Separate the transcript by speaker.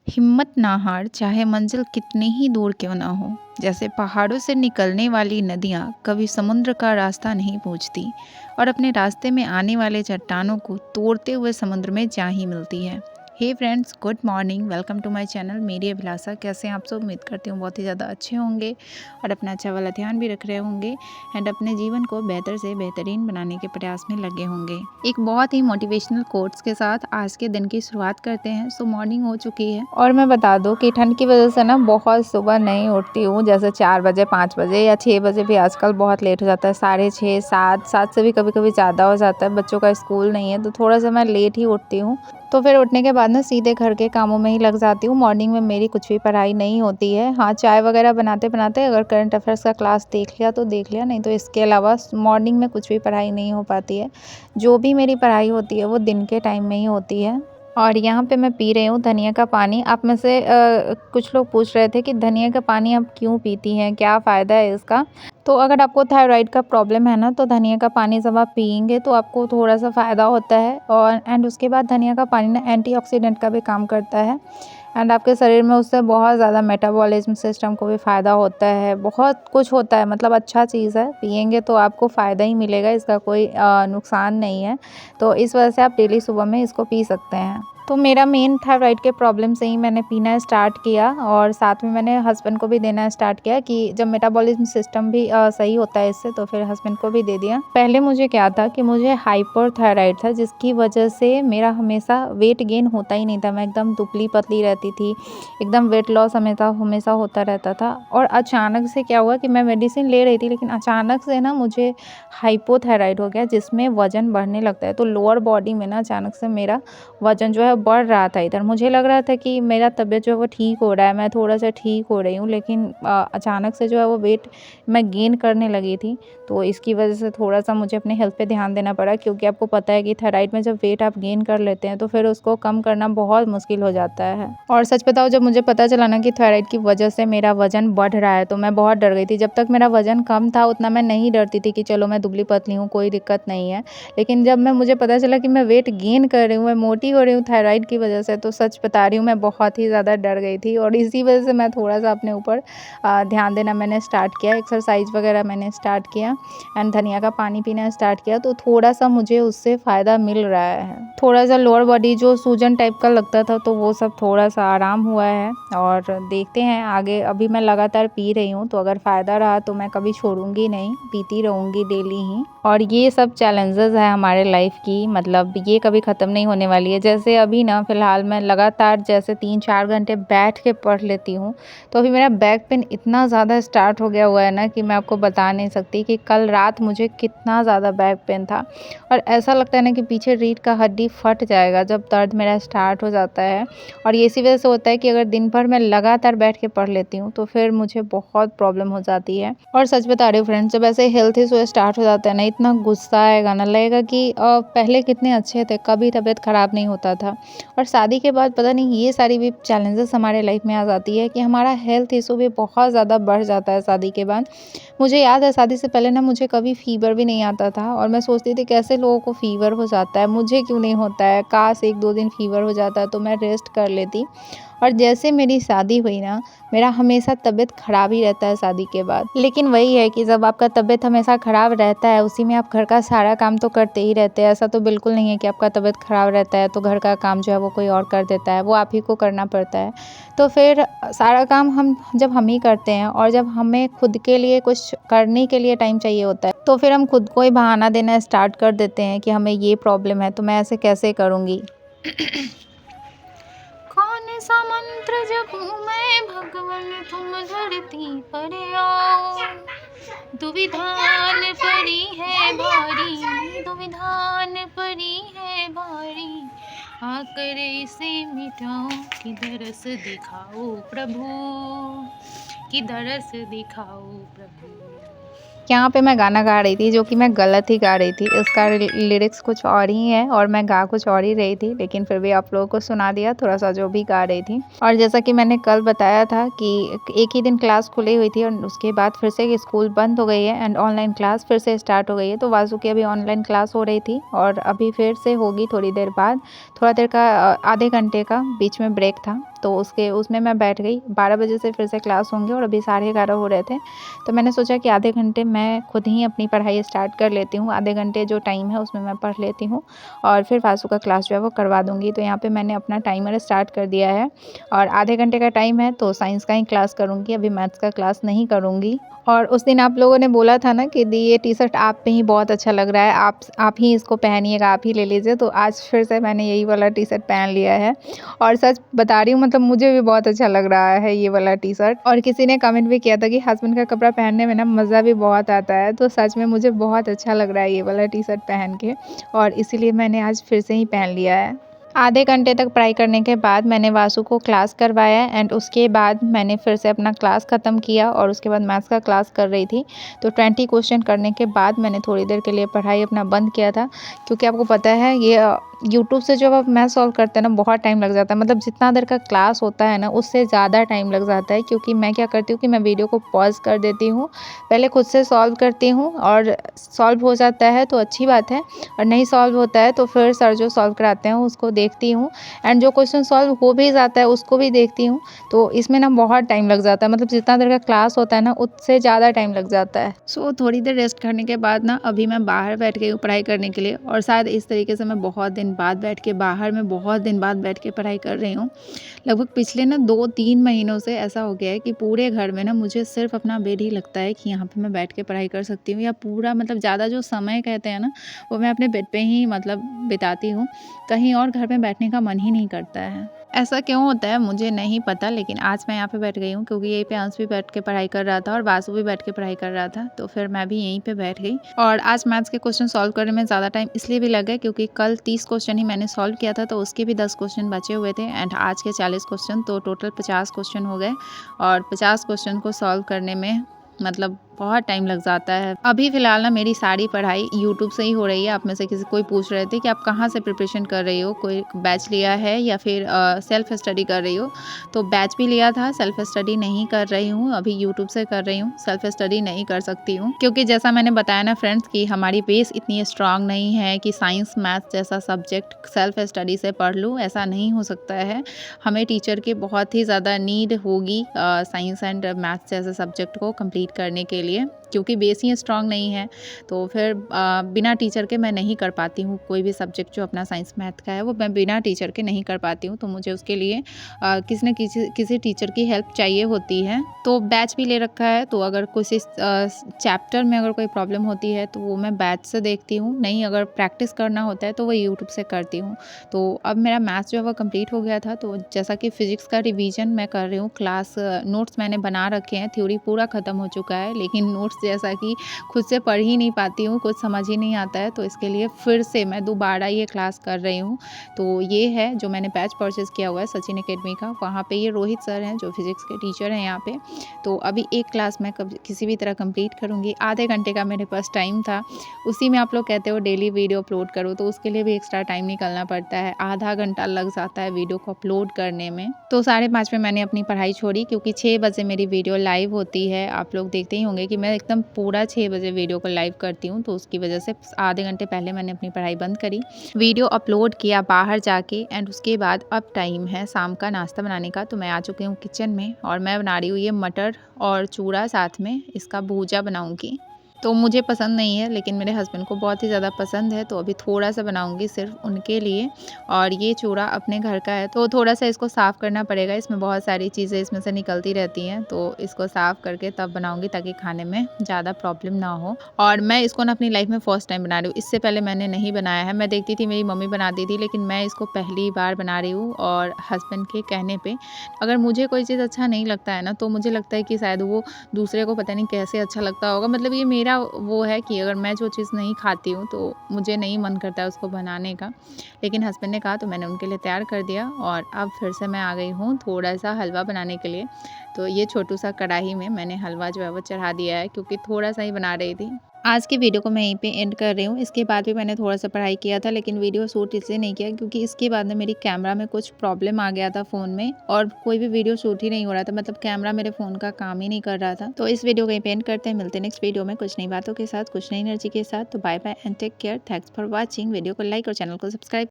Speaker 1: हिम्मत ना हार, चाहे मंजिल कितनी ही दूर क्यों ना हो। जैसे पहाड़ों से निकलने वाली नदियाँ कभी समुद्र का रास्ता नहीं पूछती और अपने रास्ते में आने वाले चट्टानों को तोड़ते हुए समुद्र में जा ही मिलती है। Hey friends, good morning, welcome to my channel मेरी अभिलाषा। कैसे हैं आप सब? उम्मीद करती हूँ बहुत ही ज़्यादा अच्छे होंगे और अपना अच्छा वाला ध्यान भी रख रहे होंगे एंड अपने जीवन को बेहतर से बेहतरीन बनाने के प्रयास में लगे होंगे। एक बहुत ही मोटिवेशनल कोट्स के साथ आज के दिन की शुरुआत करते हैं। सो मॉर्निंग हो चुकी है और मैं बता दूं कि ठंड की वजह से ना बहुत सुबह नहीं उठती हूँ। जैसे 4 बजे, 5 बजे या 6 बजे भी आजकल बहुत लेट हो जाता है। 6:30, 7 से भी कभी कभी ज़्यादा हो जाता है। बच्चों का स्कूल नहीं है तो थोड़ा सा मैं लेट ही उठती हूँ। तो फिर उठने के बाद ना सीधे घर के कामों में ही लग जाती हूँ। मॉर्निंग में मेरी कुछ भी पढ़ाई नहीं होती है। हाँ, चाय वगैरह बनाते बनाते अगर करंट अफेयर्स का क्लास देख लिया तो देख लिया, नहीं तो इसके अलावा मॉर्निंग में कुछ भी पढ़ाई नहीं हो पाती है। जो भी मेरी पढ़ाई होती है वो दिन के टाइम में ही होती है। और यहाँ पे मैं पी रही हूँ धनिया का पानी। आप में से कुछ लोग पूछ रहे थे कि धनिया का पानी आप क्यों पीती हैं, क्या फ़ायदा है इसका। तो अगर आपको थायराइड का प्रॉब्लम है ना, तो धनिया का पानी जब आप पियेंगे तो आपको थोड़ा सा फ़ायदा होता है। और उसके बाद धनिया का पानी ना एंटीऑक्सीडेंट का भी काम करता है एंड आपके शरीर में उससे बहुत ज़्यादा मेटाबॉलिज्म सिस्टम को भी फ़ायदा होता है। बहुत कुछ होता है, मतलब अच्छा चीज़ है। पियेंगे तो आपको फ़ायदा ही मिलेगा, इसका कोई नुकसान नहीं है। तो इस वजह से आप डेली सुबह में इसको पी सकते हैं। तो मेरा मेन थायराइड के प्रॉब्लम से ही मैंने पीना स्टार्ट किया और साथ में मैंने हस्बैंड को भी देना स्टार्ट किया कि जब मेटाबॉलिज्म सिस्टम भी सही होता है इससे, तो फिर हस्बैंड को भी दे दिया। पहले मुझे क्या था कि मुझे हाइपरथायराइड था, जिसकी वजह से मेरा हमेशा वेट गेन होता ही नहीं था। मैं एकदम दुबली पतली रहती थी, एकदम वेट लॉस हमेशा हमेशा होता रहता था। और अचानक से क्या हुआ कि मैं मेडिसिन ले रही थी, लेकिन अचानक से ना मुझे हाइपोथायराइड हो गया, जिसमें वज़न बढ़ने लगता है। तो लोअर बॉडी में ना अचानक से मेरा वज़न जो है बढ़ रहा था। इधर मुझे लग रहा था कि मेरा तबीयत जो है वो ठीक हो रहा है, मैं थोड़ा-सा ठीक हो रही हूँ, लेकिन अचानक से जो है वो वेट मैं गेन करने लगी थी। तो इसकी वजह से थोड़ा-सा मुझे अपने हेल्थ पे ध्यान देना पड़ा, क्योंकि आपको पता है कि थायराइड में जब वेट आप गेन कर लेते हैं तो फिर उसको कम करना बहुत मुश्किल हो जाता है। और सच बताऊँ, जब मुझे पता चला ना कि थायराइड की वजह से मेरा वज़न बढ़ रहा है तो मैं बहुत डर गई थी। जब तक मेरा वज़न कम था उतना मैं नहीं डरती थी कि चलो मैं दुबली-पतली हूँ, कोई दिक्कत नहीं है। लेकिन जब मुझे पता चला कि मैं वेट गेन कर रही हूँ, मैं मोटी हो रही हूँ थायराइड की वजह से, तो सच बता रही हूँ मैं बहुत ही ज़्यादा डर गई थी। और इसी वजह से मैं थोड़ा-सा अपने ऊपर ध्यान देना मैंने स्टार्ट किया, एक्सरसाइज़ वगैरह मैंने स्टार्ट किया एंड धनिया का पानी पीना स्टार्ट किया, तो थोड़ा-सा मुझे उससे फ़ायदा मिल रहा है। थोड़ा-सा लोअर बॉडी जो सूजन टाइप का लगता था तो वो सब थोड़ा-सा आराम हुआ है और देखते हैं आगे। अभी मैं लगातार पी रही हूँ, तो अगर फ़ायदा रहा तो मैं कभी छोड़ूँगी नहीं, पीती रहूँगी डेली ही। और ये सब चैलेंजेस है हमारे लाइफ की, मतलब ये कभी ख़त्म नहीं होने वाली है। जैसे अभी ना फ़िलहाल मैं लगातार जैसे 3-4 घंटे बैठ के पढ़ लेती हूँ, तो अभी मेरा बैक पेन इतना ज़्यादा स्टार्ट हो गया हुआ है ना कि मैं आपको बता नहीं सकती कि कल रात मुझे कितना ज़्यादा बैक पेन था। और ऐसा लगता है ना कि पीछे रीढ़ का हड्डी फट जाएगा जब दर्द मेरा स्टार्ट हो जाता है। और ये इसी वजह से होता है कि अगर दिन भर मैं लगातार बैठ के पढ़ लेती हूँ तो फिर मुझे बहुत प्रॉब्लम हो जाती है। और सच बता रही हूँ फ्रेंड्स, जब ऐसे हेल्थ इशू स्टार्ट हो जाता है ना, इतना गुस्सा आएगा ना, लगेगा कि पहले कितने अच्छे थे, कभी तबीयत ख़राब नहीं होता था। और शादी के बाद पता नहीं ये सारी भी चैलेंजेस हमारे लाइफ में आ जाती है कि हमारा हेल्थ इशू भी बहुत ज़्यादा बढ़ जाता है शादी के बाद। मुझे याद है शादी से पहले ना मुझे कभी फ़ीवर भी नहीं आता था और मैं सोचती थी कैसे लोगों को फ़ीवर हो जाता है, मुझे क्यों नहीं होता है। काश 1-2 दिन फ़ीवर हो जाता तो मैं रेस्ट कर लेती। और जैसे मेरी शादी हुई ना, मेरा हमेशा तबीयत ख़राब ही रहता है शादी के बाद। लेकिन वही है कि जब आपका तबीयत हमेशा ख़राब रहता है, उसी में आप घर का सारा काम तो करते ही रहते हैं। ऐसा तो बिल्कुल नहीं है कि आपका तबीयत ख़राब रहता है तो घर का काम जो है वो कोई और कर देता है, वो आप ही को करना पड़ता है। तो फिर सारा काम हम ही करते हैं और जब हमें खुद के लिए कुछ करने के लिए टाइम चाहिए होता है, तो फिर हम खुद को ही बहाना देना स्टार्ट कर देते हैं कि हमें ये प्रॉब्लम है तो मैं ऐसे कैसे करूँगी। कौन सा मंत्र जपूं मैं भगवन, तुम धरती पर आओ। दुविधान पड़ी है भारी, दुविधान पड़ी है भारी, आकर इसे मिटाओ, कि दरस दिखाओ प्रभु, कि दरस दिखाओ प्रभु। यहाँ पे मैं गाना गा रही थी, जो कि मैं गलत ही गा रही थी। इसका लिरिक्स कुछ और ही है और मैं गा कुछ और ही रही थी, लेकिन फिर भी आप लोगों को सुना दिया थोड़ा-सा जो भी गा रही थी। और जैसा कि मैंने कल बताया था कि एक ही दिन क्लास खुली हुई थी और उसके बाद फिर से स्कूल बंद हो गई है एंड ऑनलाइन क्लास फिर से स्टार्ट हो गई है। तो वासु की अभी ऑनलाइन क्लास हो रही थी और अभी फिर से होगी थोड़ी देर बाद। थोड़ा देर का आधे घंटे का बीच में ब्रेक था। तो उसमें मैं बैठ गई। 12 बजे से फिर से क्लास होंगे और अभी 11:30 हो रहे थे। तो मैंने सोचा कि आधे घंटे मैं खुद ही अपनी पढ़ाई स्टार्ट कर लेती हूँ। आधे घंटे जो टाइम है उसमें मैं पढ़ लेती हूँ और फिर वासु का क्लास जो है वो करवा दूँगी। तो यहाँ पे मैंने अपना टाइमर स्टार्ट कर दिया है और आधे घंटे का टाइम है तो साइंस का ही क्लास करूँगी, अभी मैथ्स का क्लास नहीं करूँगी। और उस दिन आप लोगों ने बोला था ना कि दी ये टी-शर्ट आप पे ही बहुत अच्छा लग रहा है, आप ही इसको पहनिएगा, आप ही ले लीजिए। तो आज फिर से मैंने यही वाला टी-शर्ट पहन लिया है और सच बता रही हूँ, मतलब मुझे भी बहुत अच्छा लग रहा है ये वाला टी-शर्ट। और किसी ने कमेंट भी किया था कि हस्बैंड का कपड़ा पहनने में ना मज़ा भी बहुत आता है। तो सच में मुझे बहुत अच्छा लग रहा है ये वाला टी-शर्ट पहन के और इसीलिए मैंने आज फिर से ही पहन लिया है। आधे घंटे तक पढ़ाई करने के बाद मैंने वासु को क्लास करवाया एंड उसके बाद मैंने फिर से अपना क्लास ख़त्म किया और उसके बाद मैथ्स का क्लास कर रही थी। तो 20 क्वेश्चन करने के बाद मैंने थोड़ी देर के लिए पढ़ाई अपना बंद किया था, क्योंकि आपको पता है ये यूट्यूब से जब आप मैथ सॉल्व करते हैं ना बहुत टाइम लग जाता है। मतलब जितना देर का क्लास होता है ना उससे ज़्यादा टाइम लग जाता है, क्योंकि मैं क्या करती हूँ कि मैं वीडियो को पॉज़ कर देती हूँ, पहले खुद से सॉल्व करती हूँ और सॉल्व हो जाता है तो अच्छी बात है, और नहीं सॉल्व होता है तो फिर सर जो सॉल्व कराते हैं उसको देखती हूँ एंड जो क्वेश्चन सॉल्व हो भी जाता है उसको भी देखती हूँ। तो इसमें ना बहुत टाइम लग जाता है, मतलब जितना देर का क्लास होता है ना उससे ज़्यादा टाइम लग जाता है। सो थोड़ी देर रेस्ट करने के बाद ना अभी मैं बाहर बैठ गई हूँ पढ़ाई करने के लिए, और शायद इस तरीके से मैं बहुत दिन बाद बैठ के बाहर में बहुत दिन बाद बैठ के पढ़ाई कर रही हूँ। लगभग पिछले ना 2-3 महीनों से ऐसा हो गया है कि पूरे घर में ना मुझे सिर्फ अपना बेड ही लगता है कि यहाँ पे मैं बैठ के पढ़ाई कर सकती हूँ, या पूरा मतलब ज़्यादा जो समय कहते हैं ना वो मैं अपने बेड पे ही मतलब बिताती हूँ। कहीं और घर में बैठने का मन ही नहीं करता है। ऐसा क्यों होता है मुझे नहीं पता, लेकिन आज मैं यहाँ पे बैठ गई हूँ क्योंकि यहीं पे अंश भी बैठ के पढ़ाई कर रहा था और वासु भी बैठ के पढ़ाई कर रहा था, तो फिर मैं भी यहीं पे बैठ गई। और आज मैथ्स के क्वेश्चन सॉल्व करने में ज़्यादा टाइम इसलिए भी लगा क्योंकि कल 30 क्वेश्चन ही मैंने सॉल्व किया था, तो उसके भी 10 क्वेश्चन बचे हुए थे एंड आज के 40 क्वेश्चन, तो टोटल 50 क्वेश्चन हो गए। और 50 क्वेश्चन को सॉल्व करने में मतलब बहुत टाइम लग जाता है। अभी फ़िलहाल ना मेरी सारी पढ़ाई यूट्यूब से ही हो रही है। आप में से कोई पूछ रहे थे कि आप कहाँ से प्रिपरेशन कर रही हो, कोई बैच लिया है या फिर सेल्फ स्टडी कर रही हो। तो बैच भी लिया था, सेल्फ स्टडी नहीं कर रही हूँ, अभी यूट्यूब से कर रही हूँ। सेल्फ स्टडी नहीं कर सकती हूँ क्योंकि जैसा मैंने बताया ना फ्रेंड्स कि हमारी बेस इतनी स्ट्रांग नहीं है कि साइंस मैथ्स जैसा सब्जेक्ट सेल्फ स्टडी से पढ़ लूँ, ऐसा नहीं हो सकता है। हमें टीचर की बहुत ही ज़्यादा नीड होगी साइंस एंड मैथ्स जैसे सब्जेक्ट को कंप्लीट करने के लिए, क्योंकि बेस ही स्ट्रांग नहीं है। तो फिर बिना टीचर के मैं नहीं कर पाती हूँ कोई भी सब्जेक्ट जो अपना साइंस मैथ का है वो मैं बिना टीचर के नहीं कर पाती हूँ। तो मुझे उसके लिए किसी न किसी टीचर की हेल्प चाहिए होती है। तो बैच भी ले रखा है, तो अगर किसी चैप्टर में अगर कोई प्रॉब्लम होती है तो वो मैं बैच से देखती हूँ, नहीं अगर प्रैक्टिस करना होता है तो वो यूट्यूब से करती हूँ। तो अब मेरा मैथ्स जो है वो कंप्लीट हो गया था, तो जैसा कि फिजिक्स का रिवीजन मैं कर रही हूँ, क्लास नोट्स मैंने बना रखे हैं, थ्योरी पूरा ख़त्म हो चुका है, लेकिन नोट्स जैसा कि खुद से पढ़ ही नहीं पाती हूँ, कुछ समझ ही नहीं आता है, तो इसके लिए फिर से मैं दोबारा ये क्लास कर रही हूँ। तो ये है जो मैंने बैच परचेज़ किया हुआ है सचिन एकेडमी का, वहाँ पे ये रोहित सर हैं जो फिजिक्स के टीचर हैं यहाँ पे। तो अभी एक क्लास मैं किसी भी तरह कंप्लीट करूँगी। आधे घंटे का मेरे पास टाइम था, उसी में आप लोग कहते हो डेली वीडियो अपलोड करो, तो उसके लिए भी एक्स्ट्रा टाइम निकालना पड़ता है। आधा घंटा लग जाता है वीडियो को अपलोड करने में। तो 5:30 में मैंने अपनी पढ़ाई छोड़ी क्योंकि 6 बजे मेरी वीडियो लाइव होती है। आप लोग देखते ही होंगे कि मैं एकदम पूरा 6 बजे वीडियो को लाइव करती हूँ, तो उसकी वजह से आधे घंटे पहले मैंने अपनी पढ़ाई बंद करी, वीडियो अपलोड किया बाहर जाके एंड उसके बाद अब टाइम है शाम का नाश्ता बनाने का। तो मैं आ चुकी हूँ किचन में और मैं बना रही हूँ ये मटर और चूड़ा, साथ में इसका भूजा बनाऊँगी। तो मुझे पसंद नहीं है लेकिन मेरे हस्बैंड को बहुत ही ज़्यादा पसंद है, तो अभी थोड़ा सा बनाऊंगी सिर्फ उनके लिए। और ये चूड़ा अपने घर का है तो थोड़ा सा इसको साफ़ करना पड़ेगा, इसमें बहुत सारी चीज़ें इसमें से निकलती रहती हैं, तो इसको साफ़ करके तब बनाऊंगी ताकि खाने में ज़्यादा प्रॉब्लम ना हो। और मैं इसको ना अपनी लाइफ में फ़र्स्ट टाइम बना रही हूँ, इससे पहले मैंने नहीं बनाया है। मैं देखती थी मेरी मम्मी बनाती थी, लेकिन मैं इसको पहली बार बना रही हूँ और हस्बैंड के कहने पर। अगर मुझे कोई चीज़ अच्छा नहीं लगता है ना तो मुझे लगता है कि शायद वो दूसरे को पता नहीं कैसे अच्छा लगता होगा। मतलब ये मेरा वो है कि अगर मैं जो चीज़ नहीं खाती हूँ तो मुझे नहीं मन करता है उसको बनाने का, लेकिन हस्बैंड ने कहा तो मैंने उनके लिए तैयार कर दिया। और अब फिर से मैं आ गई हूँ थोड़ा सा हलवा बनाने के लिए। तो ये छोटू सा कढ़ाई में मैंने हलवा जो है वो चढ़ा दिया है क्योंकि थोड़ा सा ही बना रही थी। आज की वीडियो को मैं यहीं पे एंड कर रही हूँ। इसके बाद भी मैंने थोड़ा सा पढ़ाई किया था, लेकिन वीडियो शूट इसलिए नहीं किया क्योंकि इसके बाद में मेरी कैमरा में कुछ प्रॉब्लम आ गया था फ़ोन में, और कोई भी वीडियो शूट ही नहीं हो रहा था, मतलब कैमरा मेरे फ़ोन का काम ही नहीं कर रहा था। तो इस वीडियो को यहीं पे एंड करते हैं, मिलते हैं नेक्स्ट वीडियो में कुछ नई बातों के साथ, कुछ नई एनर्जी के साथ। तो bye bye and take care, thanks for watching. Video को लाइक और चैनल को सब्सक्राइब